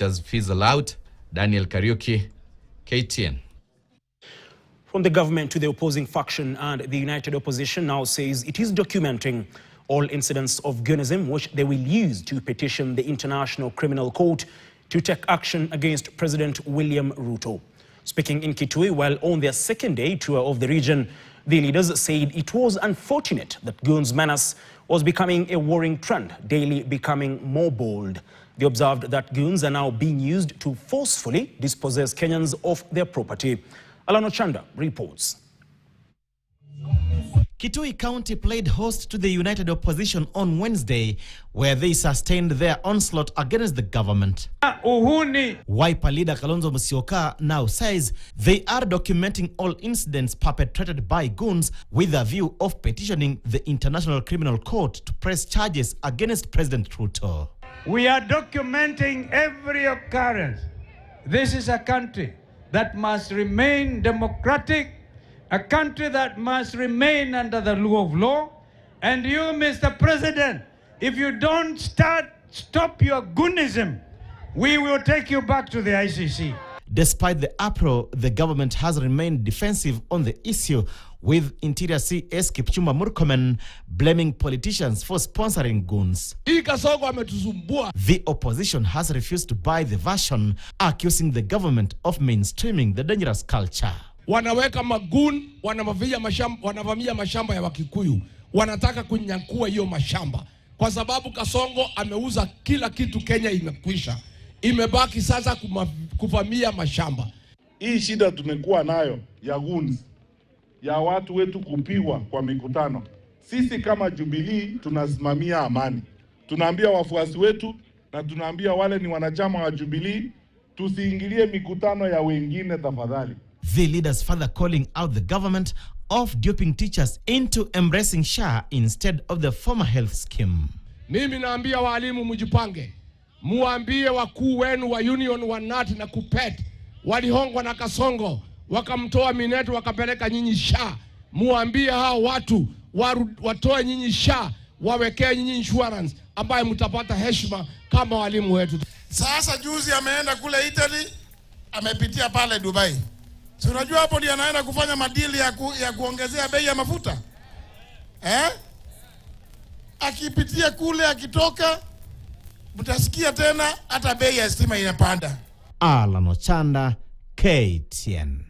does fizzle out. Daniel Kariuki, KTN. From the government to the opposing faction, and the United Opposition now says it is documenting all incidents of goonism which they will use to petition the International Criminal Court to take action against President William Ruto. Speaking in Kitui while on their second day tour of the region, the leaders said it was unfortunate that goons menace was becoming a worrying trend, daily becoming more bold. They observed that goons are now being used to forcefully dispossess Kenyans of their property. Alano Chanda reports. Kitui County played host to the United Opposition on Wednesday, where they sustained their onslaught against the government. Wiper leader Kalonzo Musyoka now says they are documenting all incidents perpetrated by goons with a view of petitioning the International Criminal Court to press charges against President Ruto. We are documenting every occurrence. This is a country that must remain democratic, a country that must remain under the rule of law. And you, Mr. President, if you don't stop your goonism, we will take you back to the ICC. Despite the uproar, the government has remained defensive on the issue, with Interior CS Kipchumba Murkomen blaming politicians for sponsoring goons. The opposition has refused to buy the version, accusing the government of mainstreaming the dangerous culture. Wanaweka magun, wanavamia mashamba ya Wakikuyu. Wanataka kunyakua hiyo mashamba. Kwa sababu Kasongo ameuza kila kitu, Kenya imekwisha. Imebaki sasa kuvamia mashamba. Hii shida tumekuwa nayo ya goons, ya watu wetu kupigwa kwa mikutano. Sisi kama Jubilee tunasimamia amani. Tunaambia wafuasi wetu na tunaambia wale ni wanachama wa Jubilee, tusiingilie mikutano ya wengine tafadhali. The leaders further calling out the government of duping teachers into embracing SHA instead of the former health scheme. Mimi naambia walimu mjipange. Muambie wakuu wenu wa union wa NAT na KUPPET walihongwa na Kasongo, wakamtoa Minetu wakapeleka nyinyi SHA. Muambie hao watu watoe nyinyi SHA, wawekee nyinyi insurance ambaye mtapata heshima kama walimu wetu. Sasa juzi ameenda kule Italy, amepitia pale Dubai. Si unajua hapo ndiye anaenda kufanya madili ya kuongezea bei ya mafuta? Akipitia kule, akitoka mtasikia tena hata bei ya stima inapanda. Alano Chanda, KTN.